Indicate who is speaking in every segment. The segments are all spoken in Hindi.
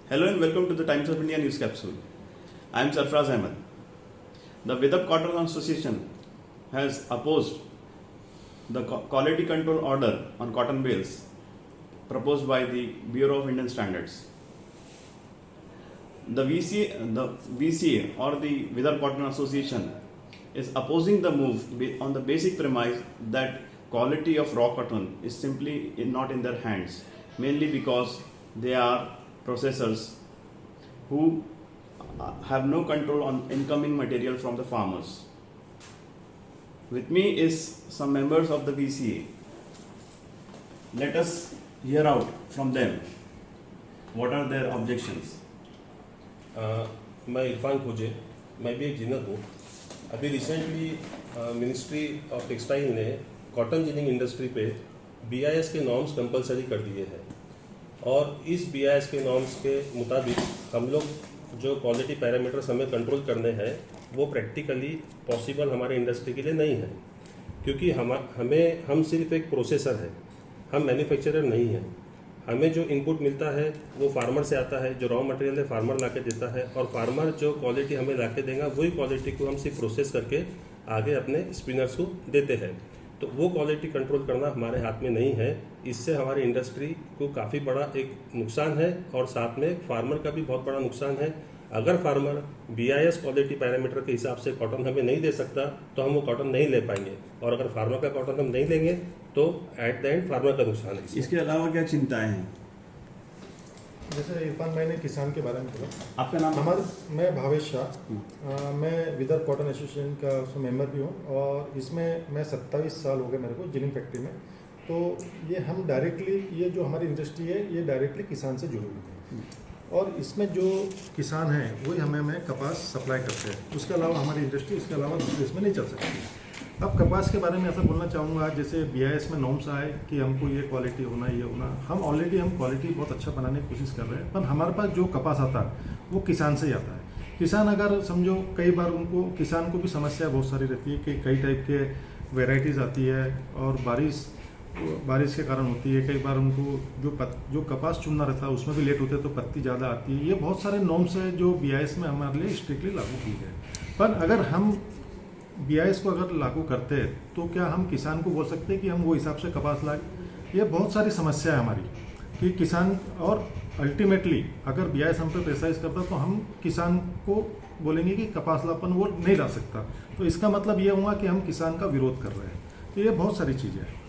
Speaker 1: Hello and welcome to the Times of India News Capsule. I am Sarfraz Ahmed. The Vidarbha Cotton Association has opposed the quality control order on cotton bales proposed by the Bureau of Indian Standards. The VCA or the Vidarbha Cotton Association is opposing the move on the basic premise that quality of raw cotton is simply not in their hands, mainly because they are processors who have no control on incoming material from the farmers. With me is some members of the VCA. Let us hear out from them what are their objections.
Speaker 2: मैं इरफान खोजे, मैं भी एक जिनर हूँ। अभी रिसेंटली मिनिस्ट्री ऑफ टेक्सटाइल ने कॉटन जिनिंग इंडस्ट्री पे BIS के नॉर्म्स कंपलसरी कर दिए हैं और इस BIS के नॉर्म्स के मुताबिक हम लोग जो क्वालिटी पैरामीटर्स हमें कंट्रोल करने हैं वो प्रैक्टिकली पॉसिबल हमारे इंडस्ट्री के लिए नहीं है, क्योंकि हम सिर्फ एक प्रोसेसर है, हम मैन्युफैक्चरर नहीं हैं। हमें जो इनपुट मिलता है वो फार्मर से आता है, जो रॉ मटेरियल है फार्मर ला के देता है और फार्मर जो क्वालिटी हमें ला के देगा वही क्वालिटी को हम सिर्फ प्रोसेस करके आगे अपने स्पिनर्स को देते हैं। तो वो क्वालिटी कंट्रोल करना हमारे हाथ में नहीं है। इससे हमारी इंडस्ट्री को काफ़ी बड़ा एक नुकसान है और साथ में फार्मर का भी बहुत बड़ा नुकसान है। अगर फार्मर BIS क्वालिटी पैरामीटर के हिसाब से कॉटन हमें नहीं दे सकता तो हम वो कॉटन नहीं ले पाएंगे और अगर फार्मर का कॉटन हम नहीं लेंगे तो एट द एंड फार्मर का नुकसान है।
Speaker 1: इसके अलावा क्या चिंताएं हैं?
Speaker 3: जैसे इरफान मैंने किसान के बारे में बोला।
Speaker 1: आपका नाम?
Speaker 3: मैं भावेश शाह, मैं विदर्भ कॉटन एसोसिएशन का उसमें मेंबर भी हूँ और इसमें मैं 27 साल हो गए मेरे को जिनिंग फैक्ट्री में। तो ये हम डायरेक्टली ये जो हमारी इंडस्ट्री है ये डायरेक्टली किसान से जुड़ी हुई है और इसमें जो किसान हैं वही हमें कपास सप्लाई करते हैं। उसके अलावा हमारी इंडस्ट्री इसके अलावा दूसरे इसमें नहीं चल सकती। अब कपास के बारे में ऐसा बोलना चाहूँगा, जैसे BIS में नॉर्म्स आए कि हमको ये क्वालिटी होना ये होना, हम ऑलरेडी क्वालिटी बहुत अच्छा बनाने की कोशिश कर रहे हैं, पर हमारे पास जो कपास आता है वो किसान से ही आता है। किसान अगर समझो कई बार किसान को भी समस्या बहुत सारी रहती है कि कई टाइप के वेराइटीज़ आती है और बारिश के कारण होती है। कई बार उनको जो कपास चुनना रहता है उसमें भी लेट होते हैं तो पत्ती ज़्यादा आती है। ये बहुत सारे नॉर्म्स हैं जो BIS में हमारे लिए स्ट्रिक्टली लागू की गए। पर अगर हम BIS को अगर लागू करते हैं तो क्या हम किसान को बोल सकते हैं कि हम वो हिसाब से कपास लाए? ये बहुत सारी समस्या है हमारी कि किसान, और अल्टीमेटली अगर BIS हम पे प्रेसाइज करता तो हम किसान को बोलेंगे कि कपास लापन वो नहीं ला सकता, तो इसका मतलब ये हुआ कि हम किसान का विरोध कर रहे हैं। तो ये बहुत सारी चीज़ें हैं।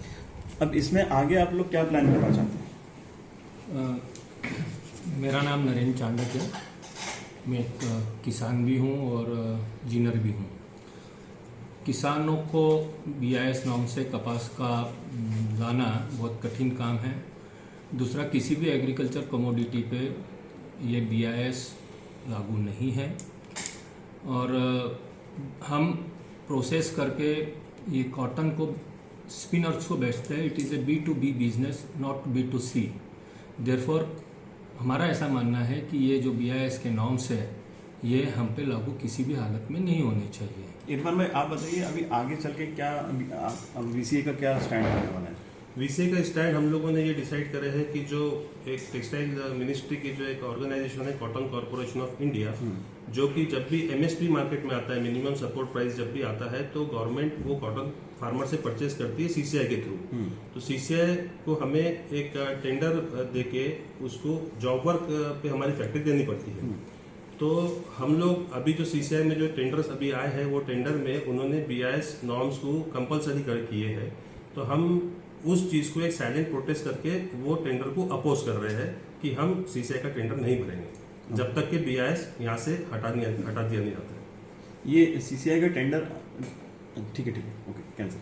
Speaker 1: अब इसमें आगे आप लोग क्या प्लान करना चाहते हैं?
Speaker 4: मेरा नाम नरेंद्र चांडक है। मैं एक किसान भी हूँ और जिनर भी हूँ। किसानों को BIS नॉर्म से कपास का लाना बहुत कठिन काम है। दूसरा, किसी भी एग्रीकल्चर कमोडिटी पे ये BIS लागू नहीं है और हम प्रोसेस करके ये कॉटन को स्पिनर्स को बेचते हैं। It is a B2B business, not B2C। Therefore हमारा ऐसा मानना है कि ये जो BIS के नॉर्म्स है ये हम पे लागू किसी भी हालत में नहीं होने चाहिए।
Speaker 1: इरफान भाई, आप बताइए अभी आगे चल के क्या VCA का क्या स्टैंड होने वाला है?
Speaker 2: VCA का स्टैंड हम लोगों ने ये डिसाइड करे है कि जो एक टेक्सटाइल मिनिस्ट्री की जो एक ऑर्गेनाइजेशन है कॉटन कॉर्पोरेशन ऑफ इंडिया, जो कि जब भी MSP मार्केट में आता है, मिनिमम सपोर्ट प्राइस जब भी आता है तो गवर्नमेंट वो कॉटन फार्मर से परचेज करती है CCI के थ्रू। तो CCI को हमें एक टेंडर देके उसको जॉब वर्क पे हमारी फैक्ट्री देनी पड़ती है। तो हम लोग अभी जो CCI में जो टेंडर्स अभी आए हैं वो टेंडर में उन्होंने BIS नॉर्म्स को कंपलसरी किए हैं। तो हम उस चीज़ को एक साइलेंट प्रोटेस्ट करके वो टेंडर को अपोज कर रहे हैं कि हम CCI का टेंडर नहीं भरेंगे जब तक कि BIS यहाँ से हटा दिया नहीं जाता है।
Speaker 1: ये CCI का टेंडर ठीक है, ओके, कैंसिल।